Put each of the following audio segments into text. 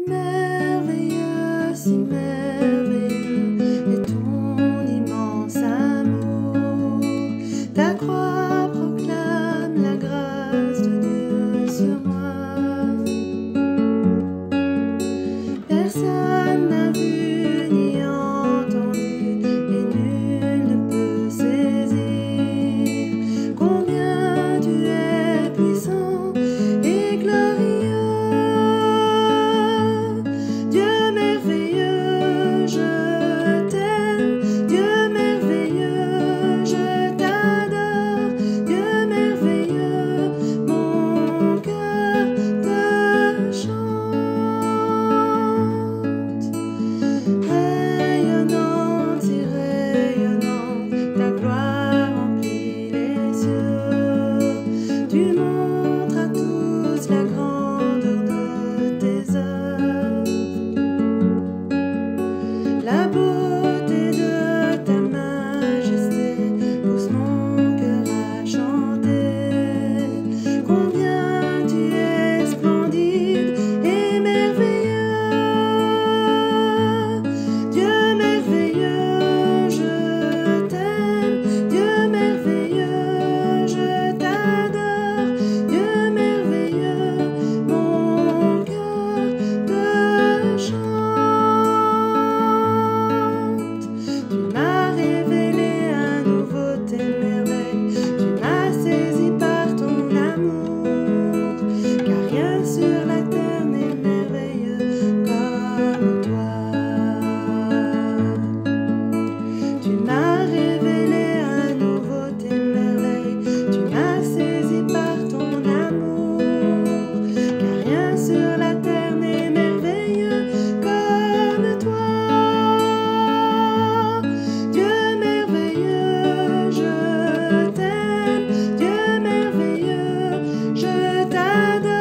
Merveilleux, si merveilleux est ton immense amour. Ta croix proclame la grâce de Dieu sur moi. Personne n'a vu ni entendu et nul ne peut saisir combien tu es puissant et glorieux. Tu montres à tous la grandeur de tes œuvres, la beauté de ta majesté pousse mon cœur à chanter. Combien tu es splendide et merveilleux, Dieu merveilleux, je t'aime, Dieu merveilleux, je t'adore. Sur la terre n'est merveilleux comme toi. Tu m'as révélé à nouveau tes merveilles, tu m'as saisi par ton amour, car rien sur la terre n'est merveilleux comme toi. Dieu merveilleux, je t'aime, Dieu merveilleux, je t'adore.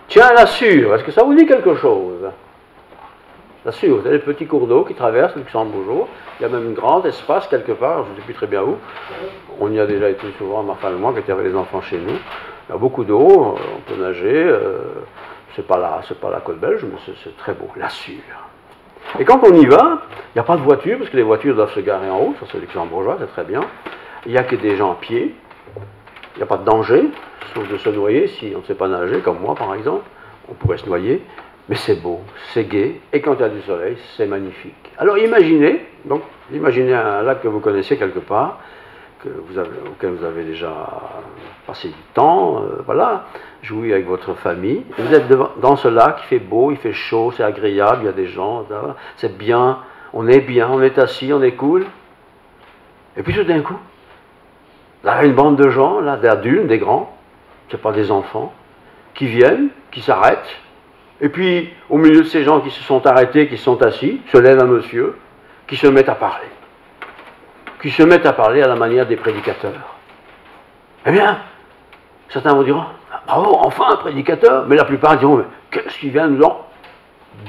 Tiens, la Sûre, est-ce que ça vous dit quelque chose? La Sûre, vous avez le petit cours d'eau qui traverse le Luxembourg. Il y a même un grand espace quelque part, je ne sais plus très bien où. On y a déjà été souvent, ma femme et moi, quand il y avait les enfants chez nous. Il y a beaucoup d'eau, on peut nager. C'est pas la côte belge, mais c'est très beau, la Sûre. Et quand on y va, il n'y a pas de voiture, parce que les voitures doivent se garer en haut, ça c'est luxembourgeois, c'est très bien. Il n'y a que des gens à pied. Il n'y a pas de danger, sauf de se noyer si on ne sait pas nager, comme moi par exemple. On pourrait se noyer, mais c'est beau, c'est gai, et quand il y a du soleil, c'est magnifique. Alors imaginez un lac que vous connaissez quelque part, auquel vous avez déjà passé du temps, voilà, joué avec votre famille. Vous êtes dans ce lac, il fait beau, il fait chaud, c'est agréable, il y a des gens, c'est bien, on est assis, on est cool. Et puis tout d'un coup, là, une bande de gens, là, d'adultes, des grands, c'est pas des enfants, qui viennent, qui s'arrêtent, et puis, au milieu de ces gens qui se sont arrêtés, qui sont assis, se lève un monsieur, qui se met à parler. Qui se met à parler à la manière des prédicateurs. Eh bien, certains vont dire, bravo, enfin un prédicateur, mais la plupart diront, mais qu'est-ce qu'il vient nous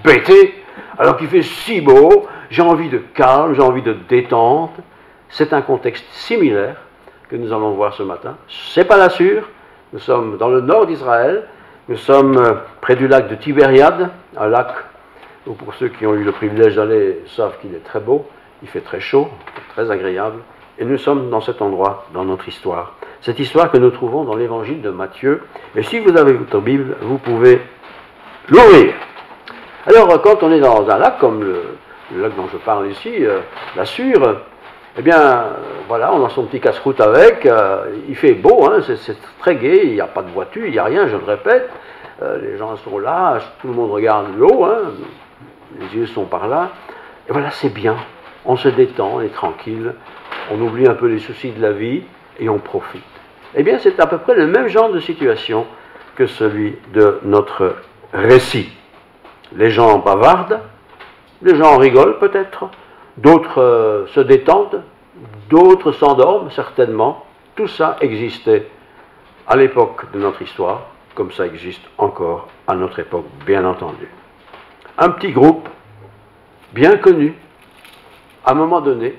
embêter, alors qu'il fait si beau, j'ai envie de calme, j'ai envie de détente. C'est un contexte similaire que nous allons voir ce matin. C'est pas la Sûre, nous sommes dans le nord d'Israël, nous sommes près du lac de Tibériade, un lac où pour ceux qui ont eu le privilège d'aller savent qu'il est très beau, il fait très chaud, très agréable, et nous sommes dans cet endroit, dans notre histoire. Cette histoire que nous trouvons dans l'évangile de Matthieu, et si vous avez votre Bible, vous pouvez l'ouvrir. Alors quand on est dans un lac comme le lac dont je parle ici, la Sûre, eh bien, voilà, on a son petit casse-croûte avec, il fait beau, hein, c'est très gai, il n'y a pas de voiture, il n'y a rien, je le répète, les gens sont là, tout le monde regarde l'eau, hein, les yeux sont par là, et voilà, c'est bien, on se détend, on est tranquille, on oublie un peu les soucis de la vie, et on profite. Eh bien, c'est à peu près le même genre de situation que celui de notre récit. Les gens bavardent, les gens rigolent peut-être, d'autres se détendent, d'autres s'endorment certainement. Tout ça existait à l'époque de notre histoire, comme ça existe encore à notre époque, bien entendu. Un petit groupe bien connu, à un moment donné,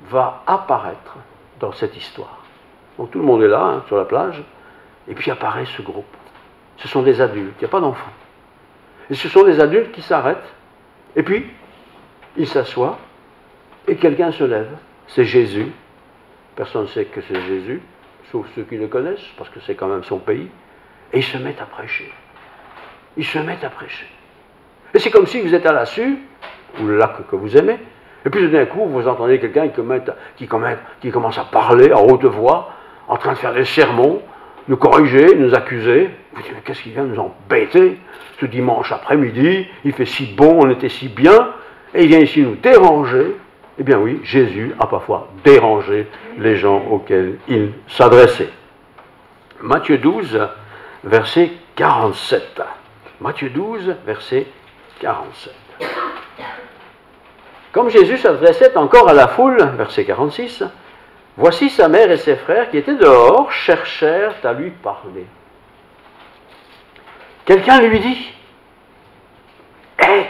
va apparaître dans cette histoire. Donc tout le monde est là, hein, sur la plage, et puis apparaît ce groupe. Ce sont des adultes, il n'y a pas d'enfants. Et ce sont des adultes qui s'arrêtent, et puis ils s'assoient, et quelqu'un se lève. C'est Jésus. Personne ne sait que c'est Jésus, sauf ceux qui le connaissent, parce que c'est quand même son pays. Et ils se mettent à prêcher. Ils se mettent à prêcher. Et c'est comme si vous êtes à la Sue, ou le lac que vous aimez, et puis d'un coup, vous entendez quelqu'un qui commence à parler à haute voix, en train de faire des sermons, nous corriger, nous accuser. Vous dites, mais qu'est-ce qu'il vient nous embêter ce dimanche après-midi, il fait si bon, on était si bien, et il vient ici nous déranger. Eh bien oui, Jésus a parfois dérangé les gens auxquels il s'adressait. Matthieu 12, verset 47. Matthieu 12, verset 47. Comme Jésus s'adressait encore à la foule, verset 46, « Voici sa mère et ses frères qui étaient dehors, cherchèrent à lui parler. » Quelqu'un lui dit, « Hé,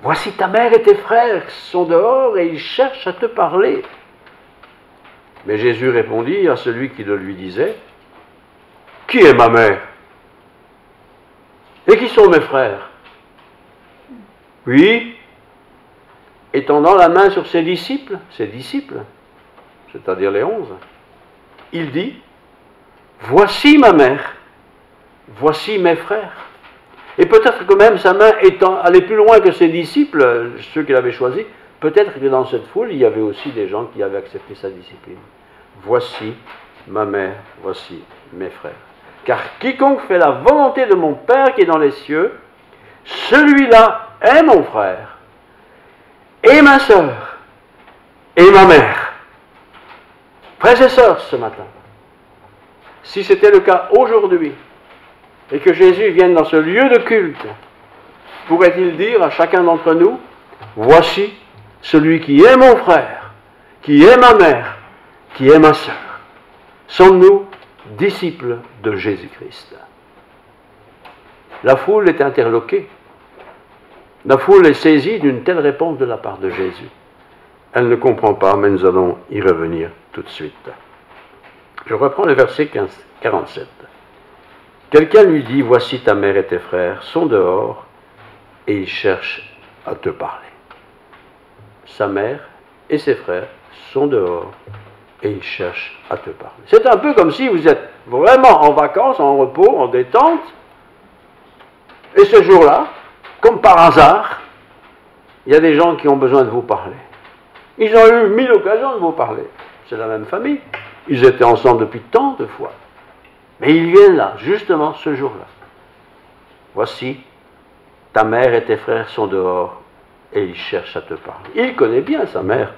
voici ta mère et tes frères sont dehors et ils cherchent à te parler. » Mais Jésus répondit à celui qui le lui disait, « Qui est ma mère? Et qui sont mes frères? » Puis, étendant la main sur ses disciples, c'est-à-dire les 11, il dit, « Voici ma mère, voici mes frères. » Et peut-être que même sa main étant allée plus loin que ses disciples, ceux qu'il avait choisis, peut-être que dans cette foule, il y avait aussi des gens qui avaient accepté sa discipline. « Voici ma mère, voici mes frères. Car quiconque fait la volonté de mon Père qui est dans les cieux, celui-là est mon frère, et ma sœur, et ma mère. » Frères et sœurs, ce matin, si c'était le cas aujourd'hui, et que Jésus vienne dans ce lieu de culte, pourrait-il dire à chacun d'entre nous, « Voici celui qui est mon frère, qui est ma mère, qui est ma sœur. » Sommes-nous disciples de Jésus-Christ? La foule est interloquée. La foule est saisie d'une telle réponse de la part de Jésus. Elle ne comprend pas, mais nous allons y revenir tout de suite. Je reprends le verset 47. Quelqu'un lui dit, « Voici ta mère et tes frères sont dehors et ils cherchent à te parler. » Sa mère et ses frères sont dehors et ils cherchent à te parler. C'est un peu comme si vous êtes vraiment en vacances, en repos, en détente, et ce jour-là, comme par hasard, il y a des gens qui ont besoin de vous parler. Ils ont eu 1000 occasions de vous parler. C'est la même famille. Ils étaient ensemble depuis tant de fois. Mais ils viennent là, justement ce jour-là. Voici, ta mère et tes frères sont dehors et ils cherchent à te parler. Il connaît bien sa mère,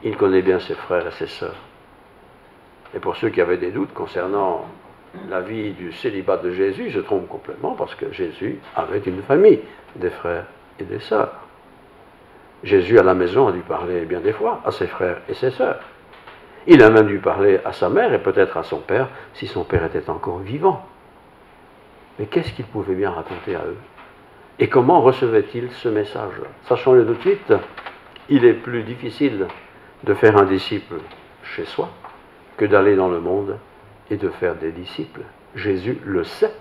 il connaît bien ses frères et ses sœurs. Et pour ceux qui avaient des doutes concernant la vie du célibat de Jésus, ils se trompent complètement parce que Jésus avait une famille, des frères et des sœurs. Jésus à la maison a dû parler bien des fois à ses frères et ses sœurs. Il a même dû parler à sa mère et peut-être à son père, si son père était encore vivant. Mais qu'est-ce qu'il pouvait bien raconter à eux? Et comment recevait-il ce message-là? Sachons-le tout de suite, il est plus difficile de faire un disciple chez soi que d'aller dans le monde et de faire des disciples. Jésus le sait.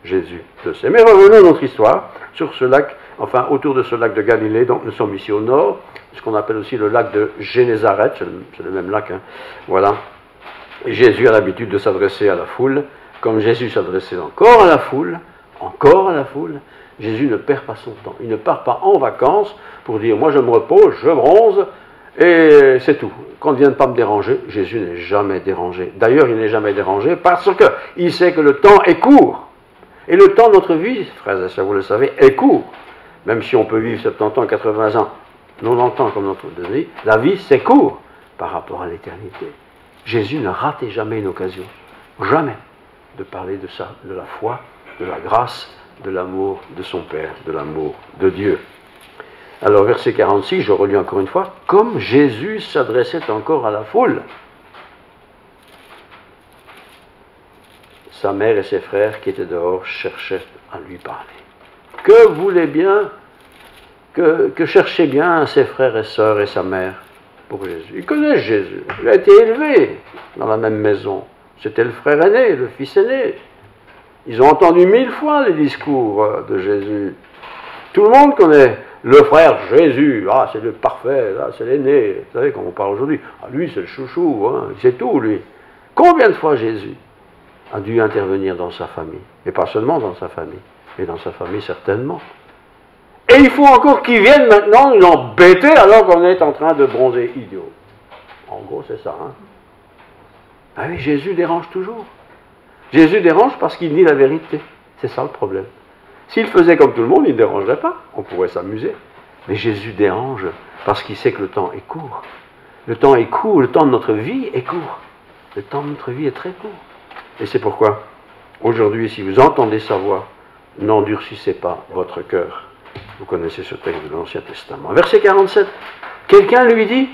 Jésus le sait. Mais revenons à notre histoire sur ce lac, enfin autour de ce lac de Galilée. Donc nous sommes ici au nord, ce qu'on appelle aussi le lac de Génézareth, c'est le même lac, hein. Voilà. Et Jésus a l'habitude de s'adresser à la foule, comme Jésus s'adressait encore à la foule, Jésus ne perd pas son temps. Il ne part pas en vacances pour dire, moi je me repose, je bronze, et c'est tout. Qu'on ne vienne pas me déranger, Jésus n'est jamais dérangé. D'ailleurs, il n'est jamais dérangé parce qu'il sait que le temps est court. Et le temps de notre vie, frères et sœurs, vous le savez, est court. Même si on peut vivre 70 ans, 80 ans, 90 ans comme notre vie, la vie c'est court par rapport à l'éternité. Jésus ne ratait jamais une occasion, jamais, de parler de ça, de la foi, de la grâce, de l'amour de son Père, de l'amour de Dieu. Alors verset 46, je relis encore une fois, comme Jésus s'adressait encore à la foule, sa mère et ses frères qui étaient dehors cherchaient à lui parler. Que voulait bien que cherchaient bien ses frères et sœurs et sa mère pour Jésus. Ils connaissent Jésus. Il a été élevé dans la même maison. C'était le frère aîné, le fils aîné. Ils ont entendu 1000 fois les discours de Jésus. Tout le monde connaît le frère Jésus. Ah, c'est le parfait, là, c'est l'aîné. Vous savez, comme on parle aujourd'hui. Ah, lui, c'est le chouchou, hein, c'est tout, lui. Combien de fois Jésus a dû intervenir dans sa famille? Et pas seulement dans sa famille, mais dans sa famille certainement. Et il faut encore qu'ils viennent maintenant nous embêter alors qu'on est en train de bronzer idiot. En gros, c'est ça. Hein? Ah oui, Jésus dérange toujours. Jésus dérange parce qu'il dit la vérité. C'est ça le problème. S'il faisait comme tout le monde, il ne dérangerait pas. On pourrait s'amuser. Mais Jésus dérange parce qu'il sait que le temps est court. Le temps est court, le temps de notre vie est court. Le temps de notre vie est très court. Et c'est pourquoi, aujourd'hui, si vous entendez sa voix, n'endurcissez pas votre cœur. Vous connaissez ce texte de l'Ancien Testament. Verset 47, quelqu'un lui dit,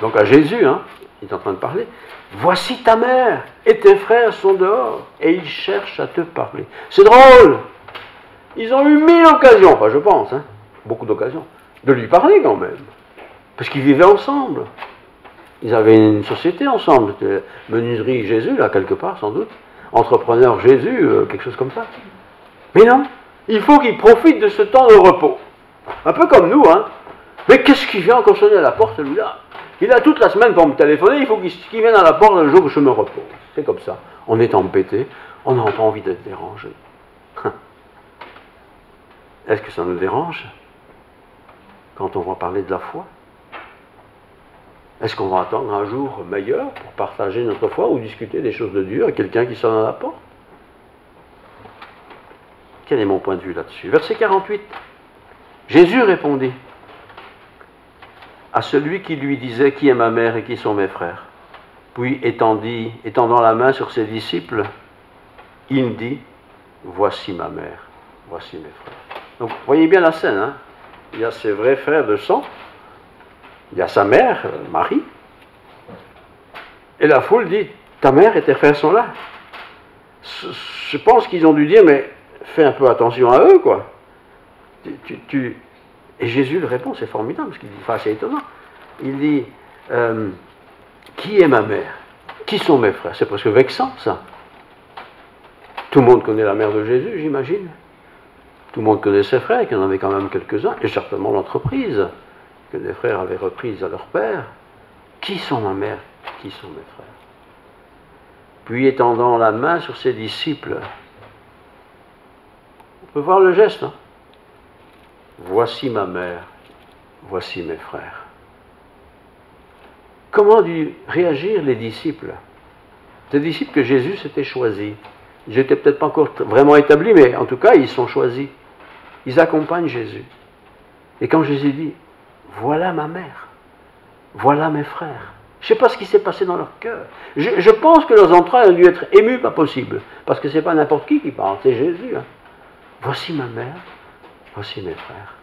donc à Jésus, hein, il est en train de parler, « Voici ta mère et tes frères sont dehors et ils cherchent à te parler. » C'est drôle. Ils ont eu 1000 occasions, enfin je pense, hein, beaucoup d'occasions, de lui parler quand même. Parce qu'ils vivaient ensemble. Ils avaient une société ensemble. Menuiserie Jésus, là, quelque part, sans doute. Entrepreneur Jésus, quelque chose comme ça. Mais non, il faut qu'ils profitent de ce temps de repos. Un peu comme nous, hein. Mais qu'est-ce qu'il vient encore sonner à la porte, celui-là? Il a toute la semaine pour me téléphoner, il faut qu'il vienne à la porte le jour où je me repose. C'est comme ça. On est embêté, on n'a pas envie d'être dérangé. Est-ce que ça nous dérange quand on va parler de la foi? Est-ce qu'on va attendre un jour meilleur pour partager notre foi ou discuter des choses de Dieu à quelqu'un qui sonne à la porte? Quel est mon point de vue là-dessus? Verset 48. Jésus répondit à celui qui lui disait « Qui est ma mère et qui sont mes frères ?» Puis étendant la main sur ses disciples, il dit « Voici ma mère, voici mes frères. » Donc, vous voyez bien la scène, hein? Il y a ses vrais frères de sang, il y a sa mère, Marie, et la foule dit « Ta mère et tes frères sont là. » Je pense qu'ils ont dû dire « Mais fais un peu attention à eux, quoi. » Et Jésus le répond, c'est formidable, parce qu'il dit, enfin c'est étonnant. Il dit, qui est ma mère? Qui sont mes frères? C'est presque vexant, ça. Tout le monde connaît la mère de Jésus, j'imagine. Tout le monde connaît ses frères, qu'il y en avait quand même quelques-uns, et certainement l'entreprise que les frères avaient reprise à leur père. Qui sont ma mère? Qui sont mes frères? Puis étendant la main sur ses disciples, on peut voir le geste, hein? Voici ma mère, voici mes frères. Comment dû réagir les disciples? Ces disciples que Jésus s'était choisis. Ils n'étaient peut-être pas encore vraiment établis, mais en tout cas, ils sont choisis. Ils accompagnent Jésus. Et quand Jésus dit, voilà ma mère, voilà mes frères, je ne sais pas ce qui s'est passé dans leur cœur. Je pense que leurs entrailles ont dû être émues, pas possible. Parce que ce n'est pas n'importe qui parle, c'est Jésus. Hein. Voici ma mère, voici mes frères.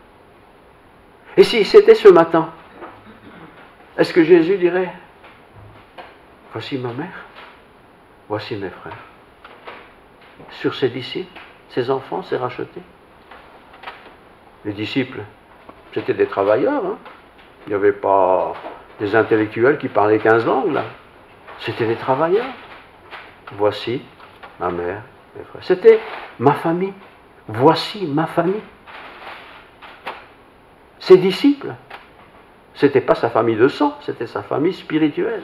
Et si c'était ce matin, est-ce que Jésus dirait, voici ma mère, voici mes frères? Sur ses disciples, ses enfants, ses rachetés. Les disciples, c'était des travailleurs, hein. Il n'y avait pas des intellectuels qui parlaient 15 langues, là. C'était des travailleurs. Voici ma mère, mes frères. C'était ma famille. Voici ma famille. Ses disciples, ce n'était pas sa famille de sang, c'était sa famille spirituelle.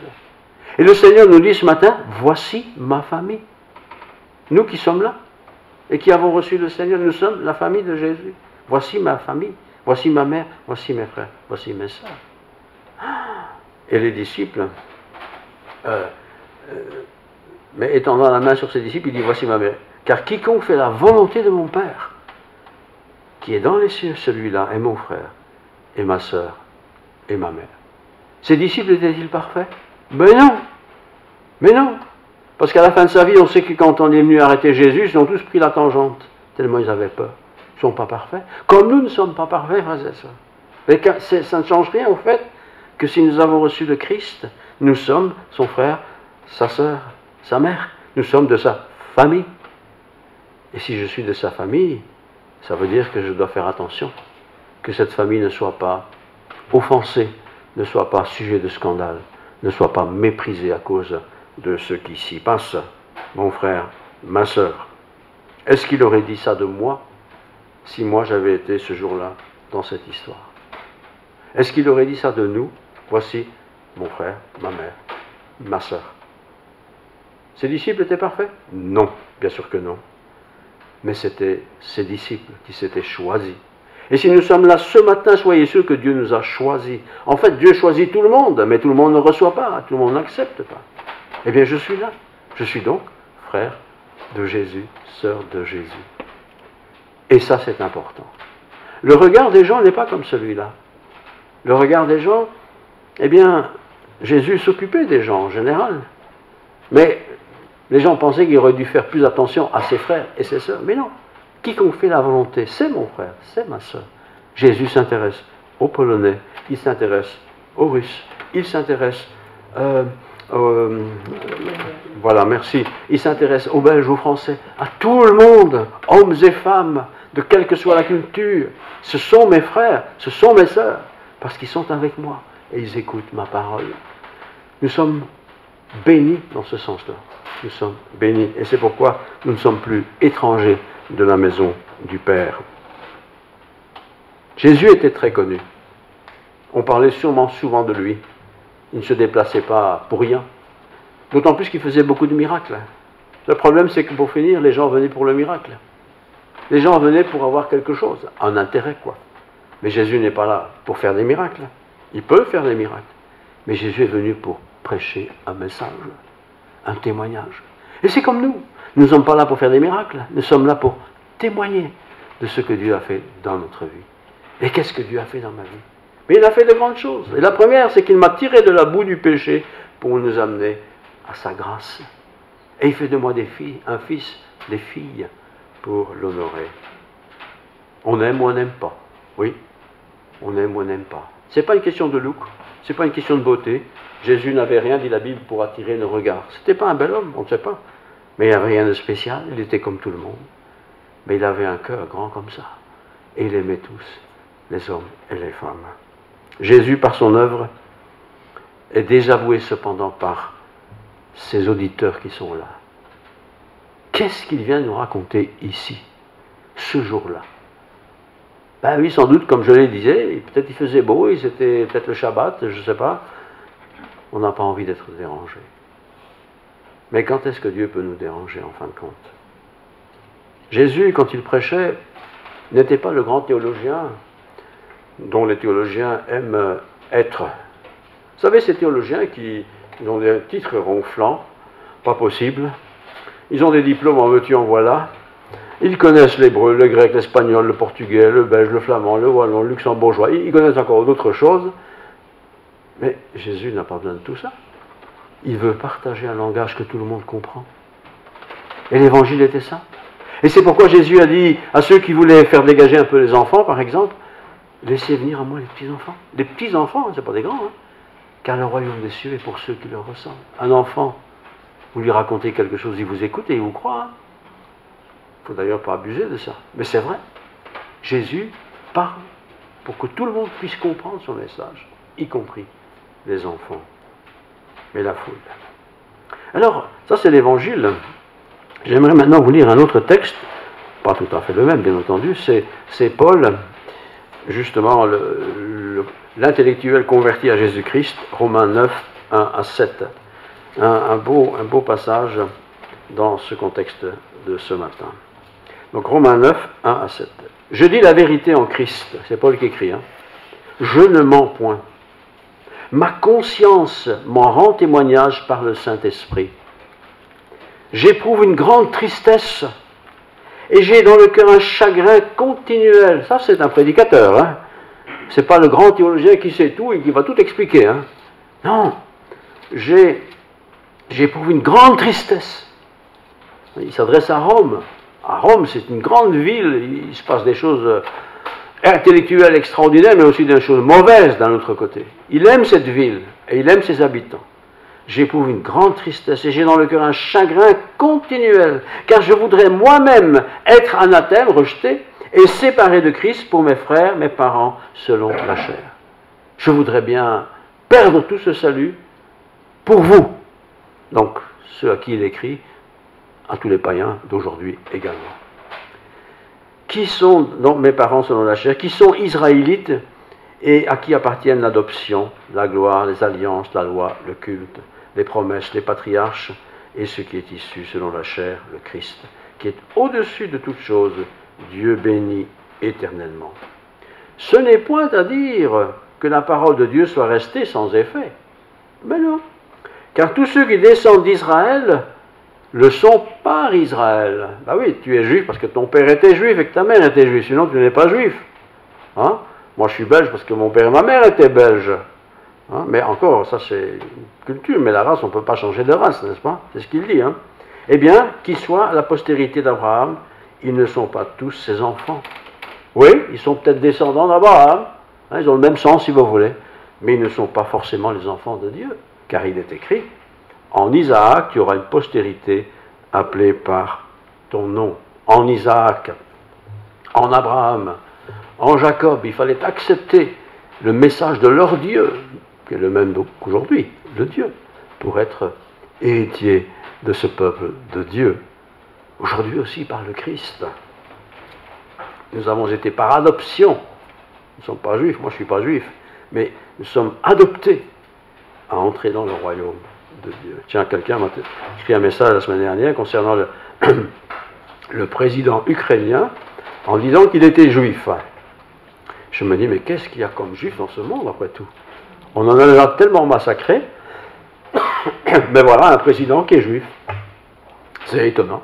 Et le Seigneur nous dit ce matin, voici ma famille. Nous qui sommes là et qui avons reçu le Seigneur, nous sommes la famille de Jésus. Voici ma famille, voici ma mère, voici mes frères, voici mes sœurs. Et les disciples, mais étendant la main sur ses disciples, il dit, voici ma mère. Car quiconque fait la volonté de mon Père, qui est dans les cieux, celui-là est mon frère, et ma sœur, et ma mère. Ces disciples étaient-ils parfaits? Mais non! Mais non! Parce qu'à la fin de sa vie, on sait que quand on est venu arrêter Jésus, ils ont tous pris la tangente, tellement ils avaient peur. Ils ne sont pas parfaits. Comme nous ne sommes pas parfaits, frères et sœurs. Mais ça ne change rien au fait que si nous avons reçu le Christ, nous sommes son frère, sa sœur, sa mère. Nous sommes de sa famille. Et si je suis de sa famille, ça veut dire que je dois faire attention, que cette famille ne soit pas offensée, ne soit pas sujet de scandale, ne soit pas méprisée à cause de ce qui s'y passe. Mon frère, ma sœur, est-ce qu'il aurait dit ça de moi si moi j'avais été ce jour-là dans cette histoire? Est-ce qu'il aurait dit ça de nous? Voici mon frère, ma mère, ma sœur. Ses disciples étaient parfaits? Non, bien sûr que non. Mais c'était ses disciples qui s'étaient choisis. Et si nous sommes là ce matin, soyez sûrs que Dieu nous a choisis. En fait, Dieu choisit tout le monde, mais tout le monde ne reçoit pas, tout le monde n'accepte pas. Eh bien, je suis là. Je suis donc frère de Jésus, sœur de Jésus. Et ça, c'est important. Le regard des gens n'est pas comme celui-là. Le regard des gens, eh bien, Jésus s'occupait des gens en général. Mais les gens pensaient qu'il aurait dû faire plus attention à ses frères et ses sœurs. Mais non. Quiconque fait la volonté, c'est mon frère, c'est ma sœur. Jésus s'intéresse aux Polonais, il s'intéresse aux Russes, il s'intéresse, voilà, merci, il s'intéresse aux Belges, aux Français, à tout le monde, hommes et femmes, de quelle que soit la culture. Ce sont mes frères, ce sont mes sœurs, parce qu'ils sont avec moi et ils écoutent ma parole. Nous sommes bénis dans ce sens-là. Nous sommes bénis et c'est pourquoi nous ne sommes plus étrangers de la maison du Père. Jésus était très connu. On parlait sûrement souvent de lui. Il ne se déplaçait pas pour rien. D'autant plus qu'il faisait beaucoup de miracles. Le problème, c'est que pour finir, les gens venaient pour le miracle. Les gens venaient pour avoir quelque chose, un intérêt, quoi. Mais Jésus n'est pas là pour faire des miracles. Il peut faire des miracles. Mais Jésus est venu pour prêcher un message, un témoignage. Et c'est comme nous. Nous ne sommes pas là pour faire des miracles, nous sommes là pour témoigner de ce que Dieu a fait dans notre vie. Et qu'est-ce que Dieu a fait dans ma vie? Mais il a fait de grandes choses. Et la première, c'est qu'il m'a tiré de la boue du péché pour nous amener à sa grâce. Et il fait de moi des filles, un fils, des filles, pour l'honorer. On aime ou on n'aime pas. Oui, on aime ou on n'aime pas. Ce n'est pas une question de look, ce n'est pas une question de beauté. Jésus n'avait rien, dit la Bible, pour attirer le regard. Ce n'était pas un bel homme, on ne sait pas. Mais il n'y avait rien de spécial, il était comme tout le monde. Mais il avait un cœur grand comme ça. Et il aimait tous, les hommes et les femmes. Jésus, par son œuvre, est désavoué cependant par ses auditeurs qui sont là. Qu'est-ce qu'il vient nous raconter ici, ce jour-là? Ben oui, sans doute, comme je le disais, peut-être il faisait beau, c'était peut-être le Shabbat, je ne sais pas. On n'a pas envie d'être dérangé. Mais quand est-ce que Dieu peut nous déranger en fin de compte? Jésus, quand il prêchait, n'était pas le grand théologien dont les théologiens aiment être. Vous savez, ces théologiens qui ont des titres ronflants, pas possible, ils ont des diplômes en veux-tu en voilà, ils connaissent l'hébreu, le grec, l'espagnol, le portugais, le belge, le flamand, le wallon, le luxembourgeois, ils connaissent encore d'autres choses, mais Jésus n'a pas besoin de tout ça. Il veut partager un langage que tout le monde comprend. Et l'évangile était ça. Et c'est pourquoi Jésus a dit à ceux qui voulaient faire dégager un peu les enfants, par exemple, laissez venir à moi les petits-enfants. Les petits-enfants, ce n'est pas des grands, hein, car le royaume des cieux est pour ceux qui leur ressemblent. Un enfant, vous lui racontez quelque chose, il vous écoute et il vous croit. Hein. Il ne faut d'ailleurs pas abuser de ça. Mais c'est vrai. Jésus parle pour que tout le monde puisse comprendre son message, y compris les enfants. Mais la foule. Alors, ça c'est l'évangile. J'aimerais maintenant vous lire un autre texte, pas tout à fait le même, bien entendu, c'est Paul, justement, l'intellectuel converti à Jésus-Christ, Romains 9, 1 à 7. Un beau passage dans ce contexte de ce matin. Donc Romains 9, 1 à 7. Je dis la vérité en Christ, c'est Paul qui écrit, hein. Je ne mens point. Ma conscience m'en rend témoignage par le Saint-Esprit. J'éprouve une grande tristesse et j'ai dans le cœur un chagrin continuel. Ça, c'est un prédicateur. Hein. Ce n'est pas le grand théologien qui sait tout et qui va tout expliquer. Hein. Non, j'éprouve une grande tristesse. Il s'adresse à Rome. À Rome, c'est une grande ville. Il se passe des choses intellectuelles extraordinaires, mais aussi des choses mauvaises d'un autre côté. Il aime cette ville et il aime ses habitants. J'éprouve une grande tristesse et j'ai dans le cœur un chagrin continuel, car je voudrais moi-même être anathème, rejeté, et séparé de Christ pour mes frères, mes parents, selon la chair. Je voudrais bien perdre tout ce salut pour vous. Donc, ceux à qui il écrit, à tous les païens d'aujourd'hui également. Qui sont donc mes parents selon la chair, qui sont israélites et à qui appartiennent l'adoption, la gloire, les alliances, la loi, le culte, les promesses, les patriarches et ce qui est issu selon la chair, le Christ, qui est au-dessus de toutes choses, Dieu béni éternellement. Ce n'est point à dire que la parole de Dieu soit restée sans effet. Mais non. Car tous ceux qui descendent d'Israël le sont par Israël. Ben oui, tu es juif parce que ton père était juif et que ta mère était juive, sinon tu n'es pas juif. Hein? Moi je suis belge parce que mon père et ma mère étaient belges. Hein? Mais encore, ça c'est une culture, mais la race, on ne peut pas changer de race, n'est-ce pas? C'est ce qu'il dit. Hein? Eh bien, qu'ils soient la postérité d'Abraham, ils ne sont pas tous ses enfants. Oui, ils sont peut-être descendants d'Abraham, hein, ils ont le même sens si vous voulez, mais ils ne sont pas forcément les enfants de Dieu, car il est écrit, en Isaac, tu auras une postérité appelée par ton nom. En Isaac, en Abraham, en Jacob, il fallait accepter le message de leur Dieu, qui est le même qu'aujourd'hui, le Dieu, pour être héritier de ce peuple de Dieu. Aujourd'hui aussi par le Christ. Nous avons été par adoption. Nous ne sommes pas juifs, moi je ne suis pas juif, mais nous sommes adoptés à entrer dans le royaume de Dieu. Tiens, quelqu'un m'a écrit un message la semaine dernière concernant le président ukrainien en disant qu'il était juif. Je me dis, mais qu'est-ce qu'il y a comme juif dans ce monde après tout? On en a tellement massacré, mais voilà un président qui est juif. C'est étonnant.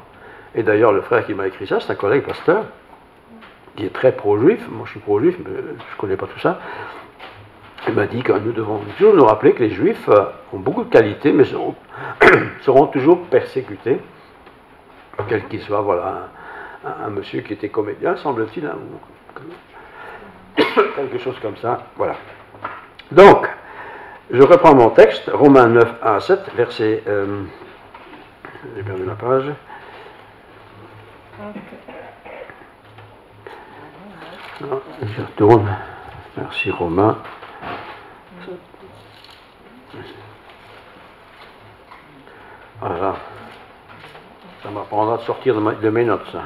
Et d'ailleurs, le frère qui m'a écrit ça, c'est un collègue pasteur, qui est très pro-juif. Moi, je suis pro-juif, mais je ne connais pas tout ça. Il m'a dit que nous devons toujours nous rappeler que les juifs ont beaucoup de qualités, mais seront toujours persécutés, quel qu'il soit. Voilà, un monsieur qui était comédien, semble-t-il, hein, quelque chose comme ça. Voilà. Donc, je reprends mon texte, Romains 9 à 7, verset... j'ai perdu la page. Non, je retourne. Merci Romain. Voilà. Ça m'apprendra de sortir de mes notes, ça.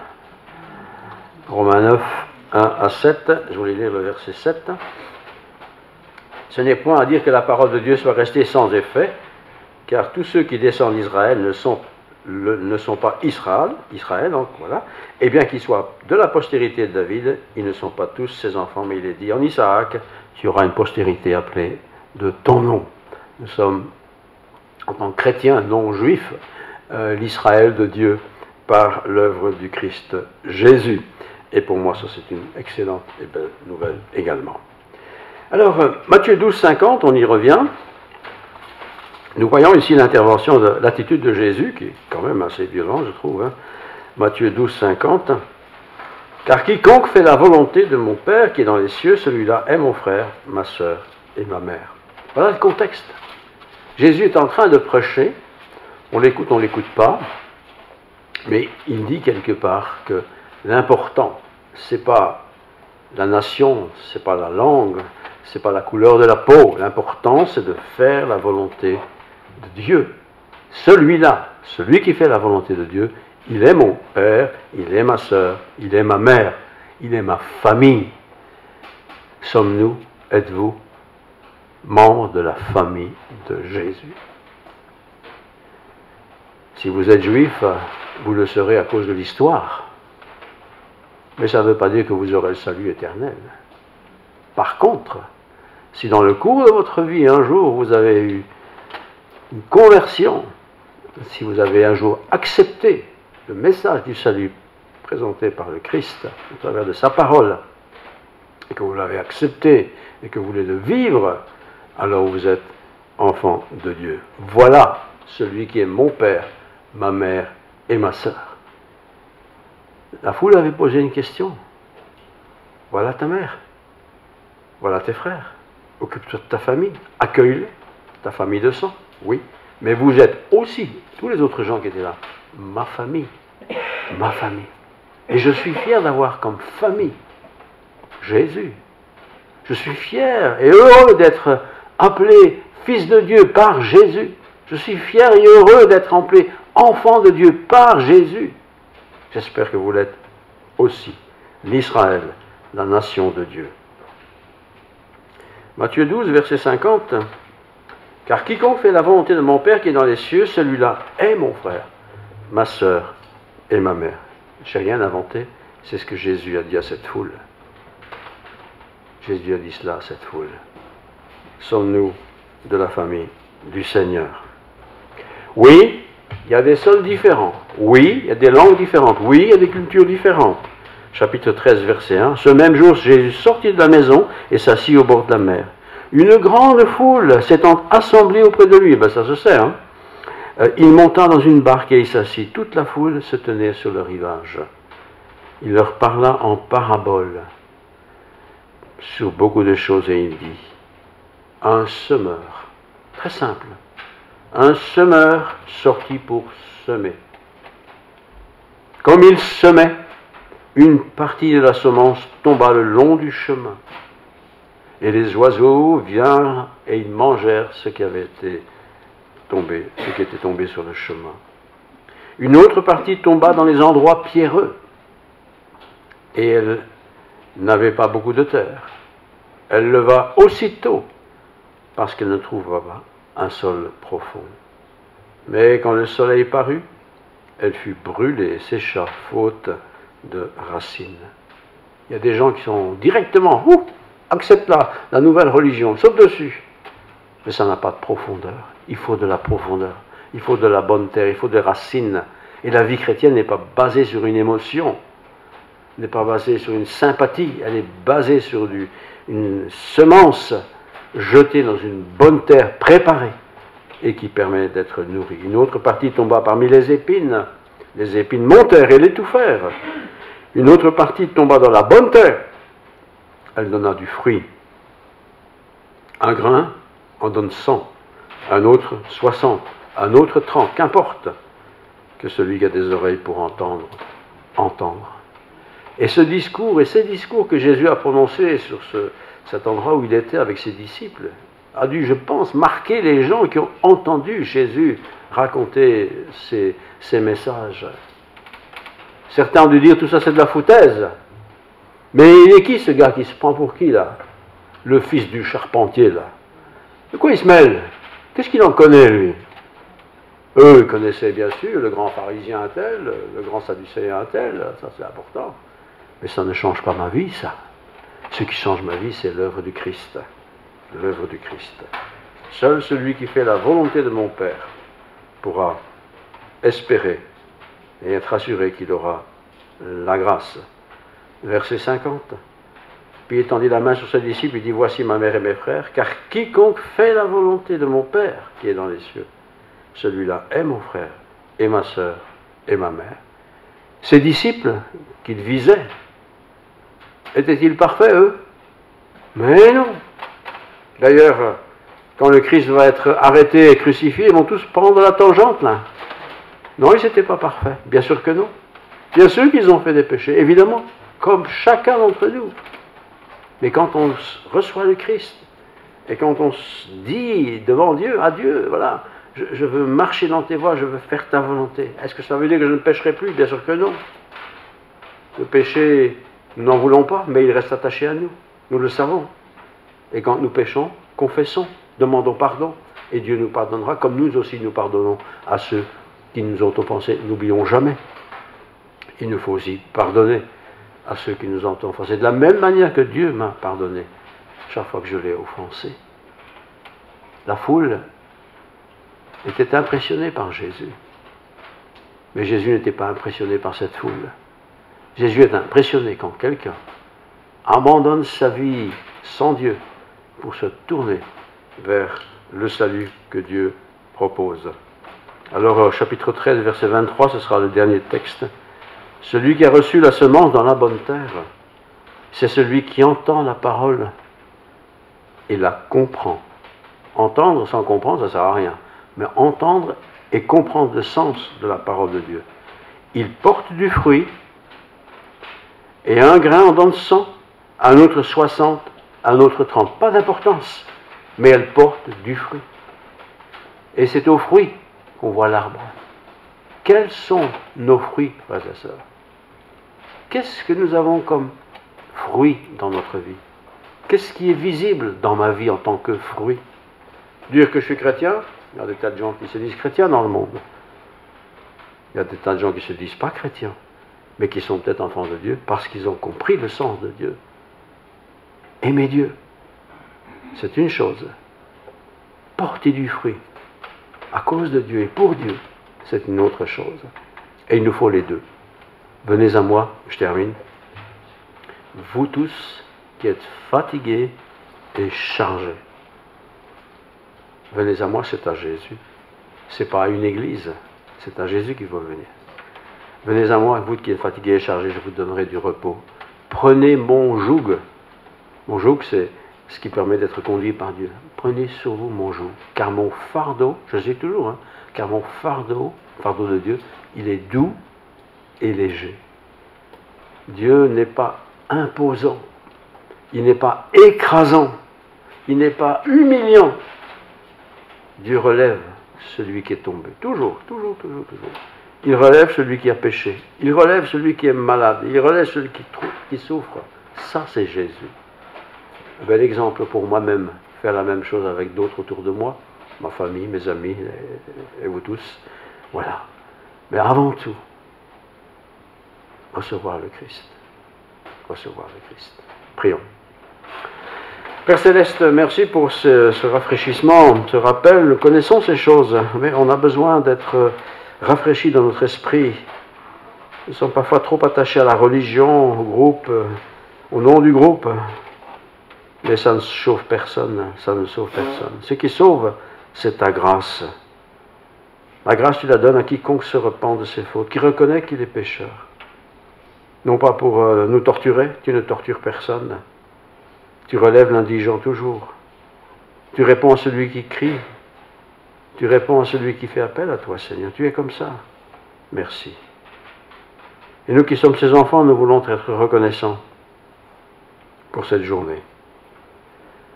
Romains 9, 1 à 7. Je voulais lire le verset 7. Ce n'est point à dire que la parole de Dieu soit restée sans effet, car tous ceux qui descendent d'Israël ne sont pas Israël, donc voilà, et bien qu'ils soient de la postérité de David, ils ne sont pas tous ses enfants, mais il est dit en Isaac, tu auras une postérité appelée de ton nom. Nous sommes, en tant que chrétiens non juifs, l'Israël de Dieu par l'œuvre du Christ Jésus. Et pour moi, ça c'est une excellente et belle nouvelle également. Alors, Matthieu 12, 50, on y revient. Nous voyons ici l'intervention, l'attitude de Jésus, qui est quand même assez violente, je trouve. Hein. Matthieu 12, 50. Car quiconque fait la volonté de mon Père qui est dans les cieux, celui-là est mon frère, ma sœur et ma mère. Voilà le contexte. Jésus est en train de prêcher. On l'écoute pas. Mais il dit quelque part que l'important, c'est pas la nation, c'est pas la langue, c'est pas la couleur de la peau. L'important, c'est de faire la volonté de Dieu. Celui-là, celui qui fait la volonté de Dieu, il est mon père, il est ma sœur, il est ma mère, il est ma famille. Sommes-nous, êtes-vous, membres de la famille de Jésus? Si vous êtes juif, vous le serez à cause de l'histoire. Mais ça ne veut pas dire que vous aurez le salut éternel. Par contre, si dans le cours de votre vie, un jour, vous avez eu une conversion, si vous avez un jour accepté le message du salut présenté par le Christ au travers de sa parole, et que vous l'avez accepté et que vous voulez le vivre, alors vous êtes enfant de Dieu. Voilà celui qui est mon père, ma mère et ma sœur. La foule avait posé une question. Voilà ta mère. Voilà tes frères. Occupe-toi de ta famille. Accueille-les. Ta famille de sang. Oui. Mais vous êtes aussi, tous les autres gens qui étaient là, ma famille. Ma famille. Et je suis fier d'avoir comme famille Jésus. Je suis fier et heureux d'être appelé fils de Dieu par Jésus. Je suis fier et heureux d'être appelé enfant de Dieu par Jésus. J'espère que vous l'êtes aussi. L'Israël, la nation de Dieu. Matthieu 12, verset 50. Car quiconque fait la volonté de mon Père qui est dans les cieux, celui-là est mon frère, ma sœur et ma mère. Je n'ai rien inventé, c'est ce que Jésus a dit à cette foule. Jésus a dit cela à cette foule. Sommes-nous de la famille du Seigneur? Oui, il y a des sols différents. Oui, il y a des langues différentes. Oui, il y a des cultures différentes. Chapitre 13, verset 1. Ce même jour, Jésus sortit de la maison et s'assit au bord de la mer. Une grande foule s'étant assemblée auprès de lui, ben ça se sait, hein? Il monta dans une barque et il s'assit. Toute la foule se tenait sur le rivage. Il leur parla en parabole sur beaucoup de choses et il dit, un semeur, très simple, un semeur sortit pour semer. Comme il semait, une partie de la semence tomba le long du chemin. Et les oiseaux vinrent et ils mangèrent ce qui avait été tombé, ce qui était tombé sur le chemin. Une autre partie tomba dans les endroits pierreux. Et elle n'avait pas beaucoup de terre. Elle leva aussitôt, parce qu'elle ne trouva pas un sol profond. Mais quand le soleil parut, elle fut brûlée et sécha, faute de racines. Il y a des gens qui sont directement, acceptent la nouvelle religion, sautent dessus. Mais ça n'a pas de profondeur. Il faut de la profondeur. Il faut de la bonne terre, il faut des racines. Et la vie chrétienne n'est pas basée sur une émotion, n'est pas basée sur une sympathie, elle est basée sur une semence jetée dans une bonne terre préparée et qui permet d'être nourrie. Une autre partie tomba parmi les épines montèrent et l'étouffèrent. Une autre partie tomba dans la bonne terre, elle donna du fruit. Un grain en donne 100, un autre 60, un autre 30, qu'importe, que celui qui a des oreilles pour entendre, entendre. Et ce discours, et ces discours que Jésus a prononcés sur cet endroit où il était avec ses disciples, a dû, je pense, marquer les gens qui ont entendu Jésus raconter ces messages. Certains ont dû dire tout ça c'est de la foutaise. Mais il est qui ce gars qui se prend pour qui là? Le fils du charpentier là. De quoi il se mêle? Qu'est-ce qu'il en connaît lui? Eux, ils connaissaient bien sûr le grand pharisien un tel, le grand sadducéen un tel, ça c'est important. Mais ça ne change pas ma vie, ça. Ce qui change ma vie, c'est l'œuvre du Christ. L'œuvre du Christ. Seul celui qui fait la volonté de mon Père pourra espérer et être assuré qu'il aura la grâce. Verset 50. Puis il étendit la main sur ses disciples, il dit, voici ma mère et mes frères, car quiconque fait la volonté de mon Père qui est dans les cieux, celui-là est mon frère et ma sœur et ma mère. Ces disciples qu'il visait, étaient-ils parfaits, eux? Mais non. D'ailleurs, quand le Christ va être arrêté et crucifié, ils vont tous prendre la tangente, là. Non, ils n'étaient pas parfaits. Bien sûr que non. Bien sûr qu'ils ont fait des péchés, évidemment, comme chacun d'entre nous. Mais quand on reçoit le Christ, et quand on se dit devant Dieu, à Dieu, voilà, je veux marcher dans tes voies, je veux faire ta volonté. Est-ce que ça veut dire que je ne pécherai plus? Bien sûr que non. Le péché, nous n'en voulons pas, mais il reste attaché à nous. Nous le savons. Et quand nous péchons, confessons, demandons pardon, et Dieu nous pardonnera, comme nous aussi nous pardonnons à ceux qui nous ont offensés. N'oublions jamais. Il nous faut aussi pardonner à ceux qui nous ont offensés, de la même manière que Dieu m'a pardonné chaque fois que je l'ai offensé. La foule était impressionnée par Jésus. Mais Jésus n'était pas impressionné par cette foule. Jésus est impressionné quand quelqu'un abandonne sa vie sans Dieu pour se tourner vers le salut que Dieu propose. Alors, chapitre 13, verset 23, ce sera le dernier texte. Celui qui a reçu la semence dans la bonne terre, c'est celui qui entend la parole et la comprend. Entendre sans comprendre, ça ne sert à rien. Mais entendre et comprendre le sens de la parole de Dieu. Il porte du fruit Et un grain en donne 100, un autre 60, un autre 30. Pas d'importance, mais elle porte du fruit. Et c'est aux fruits qu'on voit l'arbre. Quels sont nos fruits, frères et sœurs? Qu'est-ce que nous avons comme fruit dans notre vie? Qu'est-ce qui est visible dans ma vie en tant que fruit? Dire que je suis chrétien, il y a des tas de gens qui se disent chrétiens dans le monde. Il y a des tas de gens qui ne se disent pas chrétiens, mais qui sont peut-être enfants de Dieu parce qu'ils ont compris le sens de Dieu. Aimer Dieu, c'est une chose. Porter du fruit à cause de Dieu et pour Dieu, c'est une autre chose. Et il nous faut les deux. Venez à moi, je termine. Vous tous qui êtes fatigués et chargés. Venez à moi, c'est à Jésus. Ce n'est pas à une église, c'est à Jésus qu'il faut venir. Venez à moi, vous qui êtes fatigués et chargés, je vous donnerai du repos. Prenez mon joug. Mon joug, c'est ce qui permet d'être conduit par Dieu. Prenez sur vous mon joug, car mon fardeau, je dis toujours, car mon fardeau de Dieu, il est doux et léger. Dieu n'est pas imposant, il n'est pas écrasant, il n'est pas humiliant. Dieu relève celui qui est tombé, toujours. Il relève celui qui a péché, il relève celui qui est malade, il relève celui qui souffre. Ça, c'est Jésus. Un bel exemple pour moi-même, faire la même chose avec d'autres autour de moi, ma famille, mes amis et vous tous. Voilà. Mais avant tout, recevoir le Christ. Recevoir le Christ. Prions. Père Céleste, merci pour ce rafraîchissement, ce rappel. Nous connaissons ces choses, mais on a besoin d'être rafraîchis dans notre esprit. Nous sommes parfois trop attachés à la religion, au groupe, au nom du groupe. Mais ça ne sauve personne, ça ne sauve personne. Ce qui sauve, c'est ta grâce. La grâce, tu la donnes à quiconque se repent de ses fautes, qui reconnaît qu'il est pécheur. Non pas pour nous torturer, tu ne tortures personne. Tu relèves l'indigent toujours. Tu réponds à celui qui crie. Tu réponds à celui qui fait appel à toi, Seigneur. Tu es comme ça. Merci. Et nous qui sommes ses enfants, nous voulons être reconnaissants pour cette journée.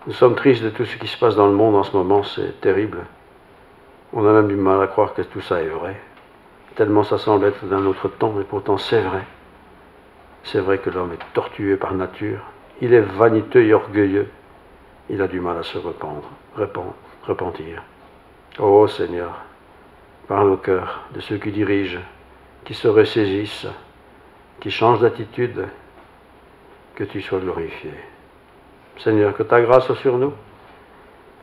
Nous sommes tristes de tout ce qui se passe dans le monde en ce moment, c'est terrible. On a même du mal à croire que tout ça est vrai. Tellement ça semble être d'un autre temps, mais pourtant c'est vrai. C'est vrai que l'homme est tortueux par nature. Il est vaniteux et orgueilleux. Il a du mal à se repentir. Oh Seigneur, parle au cœur de ceux qui dirigent, qui se ressaisissent, qui changent d'attitude, que tu sois glorifié. Seigneur, que ta grâce soit sur nous,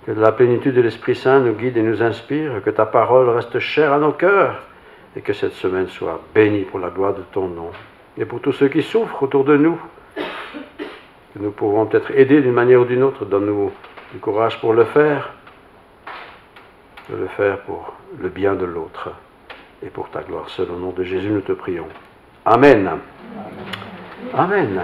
que la plénitude de l'Esprit Saint nous guide et nous inspire, que ta parole reste chère à nos cœurs, et que cette semaine soit bénie pour la gloire de ton nom. Et pour tous ceux qui souffrent autour de nous, que nous pourrons peut-être aider d'une manière ou d'une autre, donne-nous du courage pour le faire, de le faire pour le bien de l'autre et pour ta gloire. Seul au nom de Jésus, nous te prions. Amen. Amen.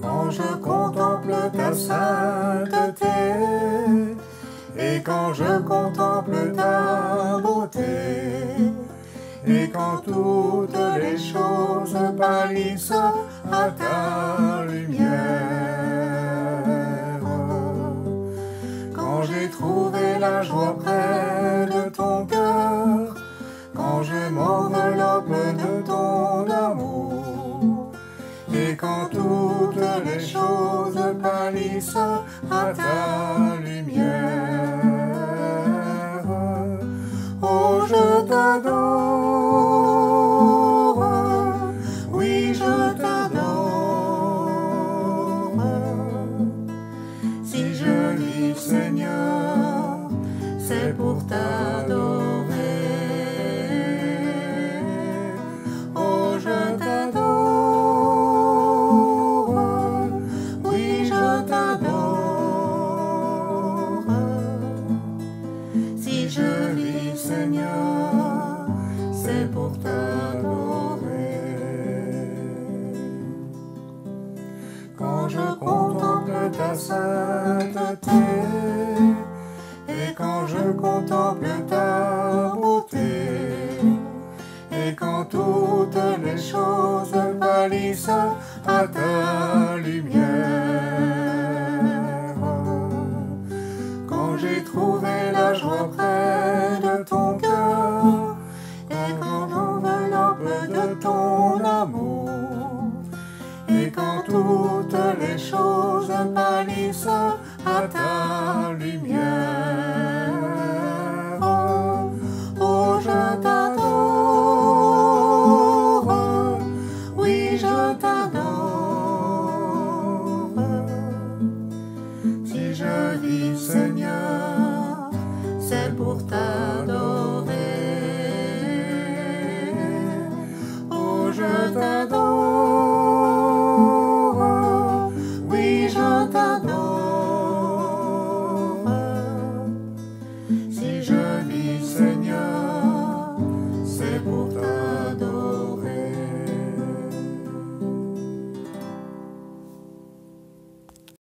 Quand je contemple ta sainteté et quand je contemple ta beauté et quand toutes les choses pâlissent à ta lumière, quand j'ai trouvé la joie près de ton cœur, quand je m'enveloppe de ton amour, et quand toutes les choses pâlissent à ta lumière, oh je t'adore, oui je t'adore, si je vis Seigneur, c'est pour t'adorer, oh je t'adore. quand je contemple ta sainteté, et quand je contemple ta beauté, et quand toutes les choses pâlissent à ta lumière. Quand j'ai trouvé la joie près de ton cœur, et quand j'enveloppe de ton amour, et quand toutes les choses pâlissent à ta lumière.